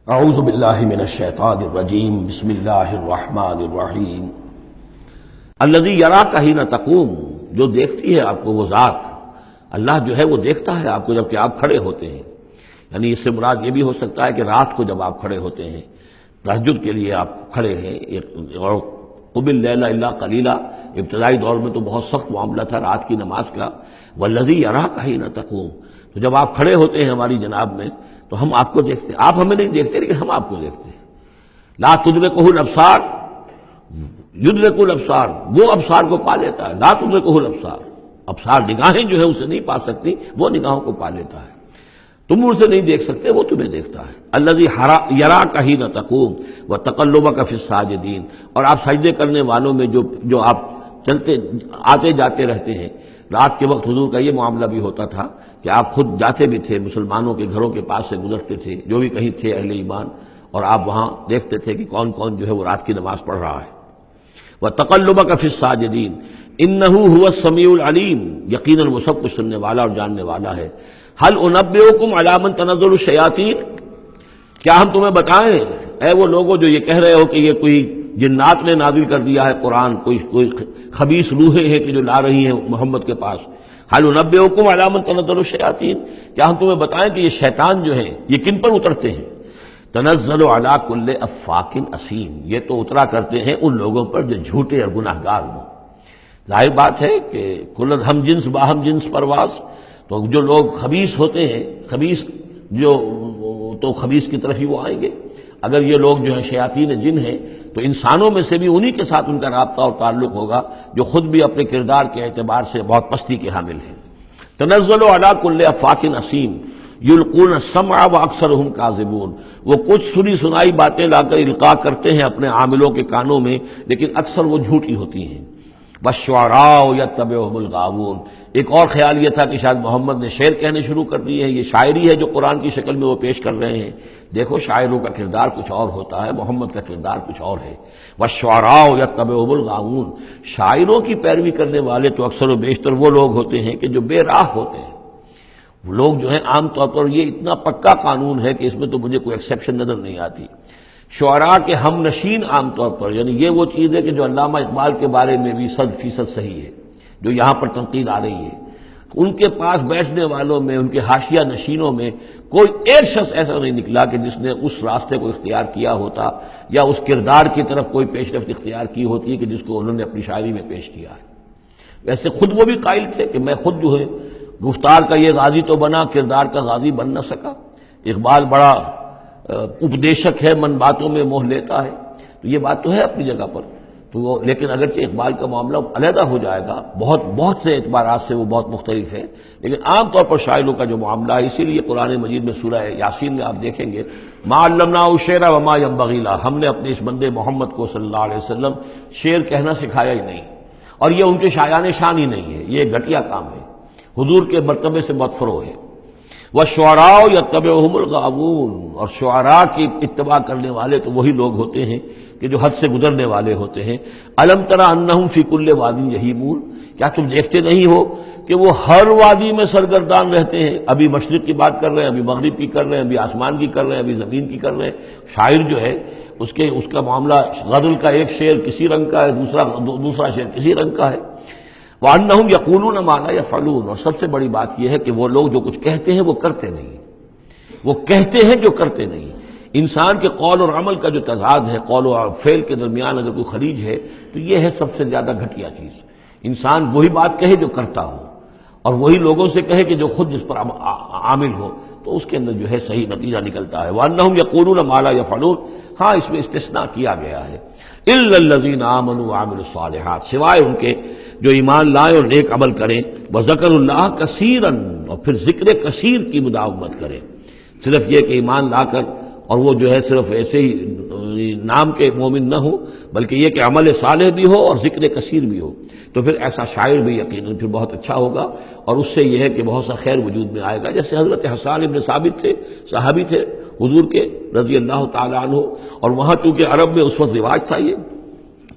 اعوذ باللہ من الشیطان الرجیم بسم اللہ الرحمن الرحیم الذی یراک حین تقوم، جو دیکھتی ہے آپ کو وہ ذات اللہ جو ہے وہ دیکھتا ہے آپ کو جب کہ آپ کھڑے ہوتے ہیں. یعنی اس سے مراد یہ بھی ہو سکتا ہے کہ رات کو جب آپ کھڑے ہوتے ہیں، تہجد کے لیے آپ کھڑے ہیں. اور قم اللیل الا قلیلا، ابتدائی دور میں تو بہت سخت معاملہ تھا رات کی نماز کا. والذی یراک حین تقوم، تو جب آپ کھڑے ہوتے ہیں ہماری جناب میں تو ہم آپ کو دیکھتے ہیں. آپ ہمیں نہیں دیکھتے لیکن ہم آپ کو دیکھتے ہیں. لا تدرکہ الابصار یدرک الابصار، وہ ابصار کو پا لیتا ہے. لا تدرکہ الابصار، ابصار نگاہیں جو ہے اسے نہیں پا سکتی، وہ نگاہوں کو پا لیتا ہے. تم اسے نہیں دیکھ سکتے، وہ تمہیں دیکھتا ہے. الذی یراک حین تقوم وتقلبک فی الساجدین، اور آپ سجدے کرنے والوں میں جو آپ چلتے آتے جاتے رہتے ہیں. رات کے وقت حضور کا یہ معاملہ بھی ہوتا تھا کہ آپ خود جاتے بھی تھے، مسلمانوں کے گھروں کے پاس سے گزرتے تھے جو بھی کہیں تھے اہل ایمان، اور آپ وہاں دیکھتے تھے کہ کون کون جو ہے وہ رات کی نماز پڑھ رہا ہے. وَتَقَلُّبَكَ فِي السَّاجِدِينَ إِنَّهُ هُوَ السَّمِيعُ الْعَلِيمُ، یقیناً وہ سب کچھ سننے والا اور جاننے والا ہے. هَلْ أُنَبِّئُكُمْ عَلَىٰ مَنْ تَنَزَّلُ الشَّيَاطِينُ، کیا ہم تمہیں بتائیں اے وہ لوگوں جو یہ کہہ رہے ہو کہ یہ کوئی جنات نے نازل کر دیا ہے قرآن، کوئی خبیث روحیں ہیں کہ جو لا رہی ہیں محمد کے پاس. هَلْ أُنَبِّئُكُمْ عَلَىٰ مَنْ تَنَزَّلُ الشَّيَاطِينُ، کیا ہم تمہیں بتائیں کہ یہ شیطان جو ہیں یہ کن پر اترتے ہیں. تنزل علی کل افاک اثیم، یہ تو اترا کرتے ہیں ان لوگوں پر جو جھوٹے اور گناہ گار ہوں. ظاہر بات ہے کہ کل ہم جنس باہم جنس پرواز، تو جو لوگ خبیث ہوتے ہیں، خبیث جو تو خبیث کی طرف ہی وہ آئیں گے. اگر یہ لوگ جو ہیں شیاطین جن ہیں تو انسانوں میں سے بھی انہی کے ساتھ ان کا رابطہ اور تعلق ہوگا جو خود بھی اپنے کردار کے اعتبار سے بہت پستی کے حامل ہیں. تنزل علی کل افاک اثیم یلقون السمع واکثرهم کاذبون، وہ کچھ سنی سنائی باتیں لا کر القاء کرتے ہیں اپنے عاملوں کے کانوں میں، لیکن اکثر وہ جھوٹی ہوتی ہیں. والشعراء یتبعهم الغاوون، ایک اور خیال یہ تھا کہ شاید محمد نے شعر کہنے شروع کر دیے ہیں، یہ شاعری ہے جو قرآن کی شکل میں وہ پیش کر رہے ہیں. دیکھو شاعروں کا کردار کچھ اور ہوتا ہے، محمد کا کردار کچھ اور ہے. والشعراء یتبعهم الغاوون، شاعروں کی پیروی کرنے والے تو اکثر و بیشتر وہ لوگ ہوتے ہیں کہ جو بے راہ ہوتے ہیں. وہ لوگ جو ہیں عام طور پر، یہ اتنا پکا قانون ہے کہ اس میں تو مجھے کوئی ایکسیپشن نظر نہیں آتی. شعراء کے ہم نشین عام طور پر، یعنی یہ وہ چیز ہے کہ جو علامہ اقبال کے بارے میں بھی 100% صحیح ہے، جو یہاں پر تنقید آ رہی ہے. ان کے پاس بیٹھنے والوں میں، ان کے حاشیہ نشینوں میں کوئی ایک شخص ایسا نہیں نکلا کہ جس نے اس راستے کو اختیار کیا ہوتا یا اس کردار کی طرف کوئی پیش رفت اختیار کی ہوتی کہ جس کو انہوں نے اپنی شاعری میں پیش کیا ہے. ویسے خود وہ بھی قائل تھے کہ میں خود جو ہے گفتار کا یہ غازی تو بنا، کردار کا غازی بن نہ سکا. اقبال بڑا اپدیشک ہے، من باتوں میں موہ لیتا ہے، تو یہ بات تو ہے اپنی جگہ پر. تو وہ لیکن اگرچہ اقبال کا معاملہ علیحدہ ہو جائے گا، بہت سے اعتبارات سے وہ بہت مختلف ہے، لیکن عام طور پر شاعروں کا جو معاملہ ہے، اسی لیے قرآن مجید میں سورہ یاسین میں آپ دیکھیں گے ما علمناہ الشعر وما ينبغی لہ، ہم نے اپنے اس بندے محمد کو صلی اللہ علیہ وسلم شعر کہنا سکھایا ہی نہیں، اور یہ ان کے شایان شان ہی نہیں ہے، یہ گھٹیا کام ہے، حضور کے مرتبے سے بہت فروغ ہے. والشعراء یتبعهم الغاوون، اور شعراء کی اتباع کرنے والے تو وہی لوگ ہوتے ہیں کہ جو حد سے گزرنے والے ہوتے ہیں. الم تر انہم فی کل وادی یہیمون، کیا تم دیکھتے نہیں ہو کہ وہ ہر وادی میں سرگردان رہتے ہیں. ابھی مشرق کی بات کر رہے ہیں، ابھی مغرب کی کر رہے ہیں، ابھی آسمان کی کر رہے ہیں، ابھی زمین کی کر رہے ہیں. شاعر جو ہے اس کا معاملہ غزل کا ایک شعر کسی رنگ کا ہے، دوسرا شعر کسی رنگ کا ہے. وَأَنَّهُمْ يَقُولُونَ مَا لَا يَفْعَلُونَ، اور سب سے بڑی بات یہ ہے کہ وہ لوگ جو کچھ کہتے ہیں وہ کرتے نہیں، وہ کہتے ہیں جو کرتے نہیں. انسان کے قول اور عمل کا جو تضاد ہے، قول و فعل کے درمیان اگر کوئی خلیج ہے تو یہ ہے سب سے زیادہ گھٹیا چیز. انسان وہی بات کہے جو کرتا ہو، اور وہی لوگوں سے کہے کہ جو خود جس پر عامل ہو، تو اس کے اندر جو ہے صحیح نتیجہ نکلتا ہے. وَأَنَّهُمْ يَقُولُونَ مَا لَا يَفْعَلُونَ، ہاں اس میں استثناء کیا گیا ہے. إِلَّا الَّذِينَ آمَنُوا وَعَمِلُوا الصَّالِحَاتِ، سوائے ان کے جو ایمان لائیں اور نیک عمل کریں. وَذَكَرُوا اللَّهَ كَثِيرًا، اور پھر ذکر کثیر کی مداومت کریں. صرف یہ کہ ایمان لا کر اور وہ جو ہے صرف ایسے ہی نام کے مومن نہ ہو، بلکہ یہ کہ عمل صالح بھی ہو اور ذکر کثیر بھی ہو، تو پھر ایسا شاعر بھی یقیناً پھر بہت اچھا ہوگا، اور اس سے یہ ہے کہ بہت سا خیر وجود میں آئے گا. جیسے حضرت حسان ابن ثابت تھے، صحابی تھے حضور کے رضی اللہ تعالیٰ عنہ، اور وہاں چونکہ عرب میں اس وقت رواج تھا، یہ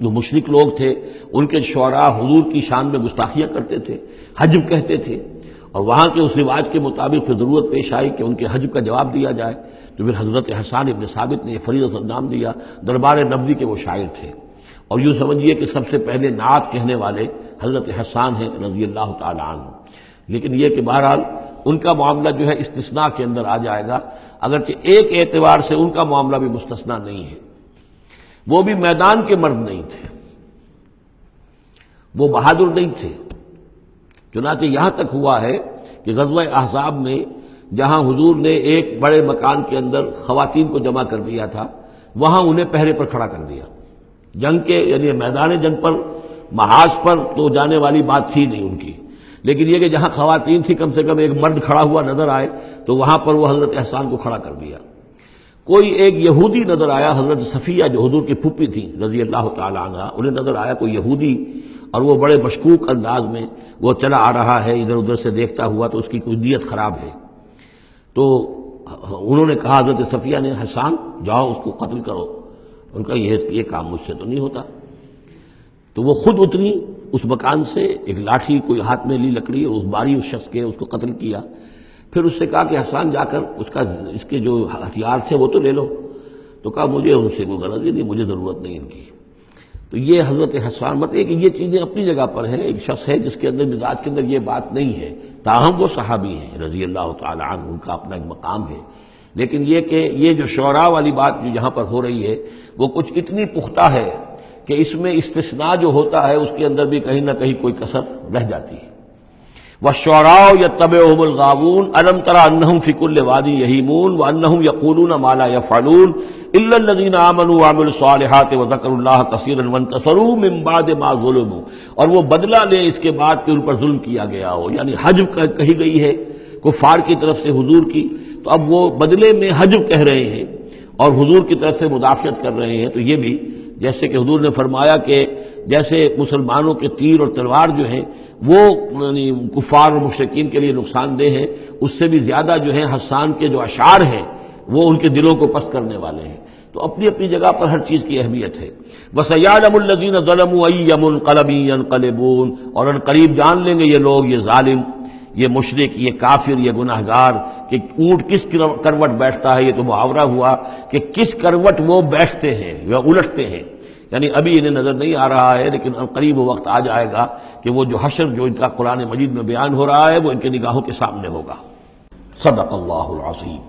جو مشرک لوگ تھے ان کے شعراء حضور کی شان میں گستاخیاں کرتے تھے، حجب کہتے تھے، اور وہاں کے اس رواج کے مطابق پھر ضرورت پیش آئی کہ ان کے حج کا جواب دیا جائے، تو پھر حضرت حسان ابن ثابت نے یہ فریضہ نام دیا۔ دربار نبوی کے وہ شاعر تھے، اور یوں سمجھیے کہ سب سے پہلے نعت کہنے والے حضرت حسان ہیں رضی اللہ تعالی عنہ۔ لیکن یہ کہ بہرحال ان کا معاملہ جو ہے استثناء کے اندر آ جائے گا، اگرچہ ایک اعتبار سے ان کا معاملہ بھی مستثنیٰ نہیں ہے، وہ بھی میدان کے مرد نہیں تھے، وہ بہادر نہیں تھے۔ چنانچہ یہاں تک ہوا ہے کہ غزوہ احزاب میں جہاں حضور نے ایک بڑے مکان کے اندر خواتین کو جمع کر دیا تھا، وہاں انہیں پہرے پر کھڑا کر دیا۔ جنگ کے یعنی میدان جنگ پر محاذ پر تو جانے والی بات تھی نہیں ان کی، لیکن یہ کہ جہاں خواتین تھی کم سے کم ایک مرد کھڑا ہوا نظر آئے تو وہاں پر وہ حضرت احسان کو کھڑا کر دیا۔ کوئی ایک یہودی نظر آیا، حضرت صفیہ جو حضور کی پھوپھی تھی رضی اللہ تعالی عنہ، انہیں نظر آیا کوئی یہودی، اور وہ بڑے مشکوک انداز میں وہ چلا آ رہا ہے، ادھر ادھر سے دیکھتا ہوا، تو اس کی کوئی نیت خراب ہے۔ تو انہوں نے کہا، حضرت صفیہ نے، حسان جاؤ اس کو قتل کرو۔ ان کا یہ کام مجھ سے تو نہیں ہوتا۔ تو وہ خود اتری اس مکان سے، ایک لاٹھی کوئی ہاتھ میں لی لکڑی، اور اس باری اس شخص کے، اس کو قتل کیا۔ پھر اس سے کہا کہ حسان جا کر اس کے جو ہتھیار تھے وہ تو لے لو۔ تو کہا مجھے ان سے کوئی غرض ہی نہیں، مجھے ضرورت نہیں ان کی۔ تو یہ حضرت حسان مطلب کہ یہ چیزیں اپنی جگہ پر ہیں، ایک شخص ہے جس کے اندر مزاج کے اندر یہ بات نہیں ہے، تاہم وہ صحابی ہیں رضی اللہ تعالی عنہ، ان کا اپنا ایک مقام ہے۔ لیکن یہ کہ یہ جو شعراء والی بات جو یہاں پر ہو رہی ہے وہ کچھ اتنی پختہ ہے کہ اس میں استثناء جو ہوتا ہے اس کے اندر بھی کہیں نہ کہیں کوئی کسر رہ جاتی ہے۔ وَالشُّعَرَاءُ يَتَّبِعُهُمُ الْغَاوُونَ أَلَمْ تَرَ أَنَّهُمْ فِي كُلِّ وَادٍ يَهِيمُونَ وَأَنَّهُمْ يَقُولُونَ مَا لَا يَفْعَلُونَ إِلَّا الَّذِينَ آمَنُوا وَعَمِلُوا الصَّالِحَاتِ وَذَكَرُوا اللَّهَ كَثِيرًا وَانتَصَرُوا مِن بَعْدِ مَا ظُلِمُوا، اور وہ بدلہ لے اس کے بعد کہ ان پر ظلم کیا گیا ہو، یعنی حجب کہی گئی ہے کفار کی طرف سے حضور کی، تو اب وہ بدلے میں حجب کہہ رہے ہیں اور حضور کی طرف سے مدافعت کر رہے ہیں۔ تو یہ بھی جیسے کہ حضور نے فرمایا کہ جیسے مسلمانوں کے تیر اور تلوار جو ہیں وہ یعنی کفار اور مشرکین کے لیے نقصان دہ ہیں، اس سے بھی زیادہ جو ہے حسان کے جو اشعار ہیں وہ ان کے دلوں کو پست کرنے والے ہیں۔ تو اپنی اپنی جگہ پر ہر چیز کی اہمیت ہے۔ وَسَيَعْلَمُ الَّذِينَ ظَلَمُوا أَيَّ مُنقَلَبٍ يَنقَلِبُونَ، اور ان قریب جان لیں گے یہ لوگ، یہ ظالم، یہ مشرک، یہ کافر، یہ گناہگار، کہ اونٹ کس کروٹ بیٹھتا ہے۔ یہ تو محاورہ ہوا کہ کس کروٹ وہ بیٹھتے ہیں یا الٹتے ہیں، یعنی ابھی انہیں نظر نہیں آ رہا ہے، لیکن قریب وہ وقت آ جائے گا کہ وہ جو حشر جو ان کا قرآن مجید میں بیان ہو رہا ہے وہ ان کے نگاہوں کے سامنے ہوگا۔ صدق اللہ العظیم۔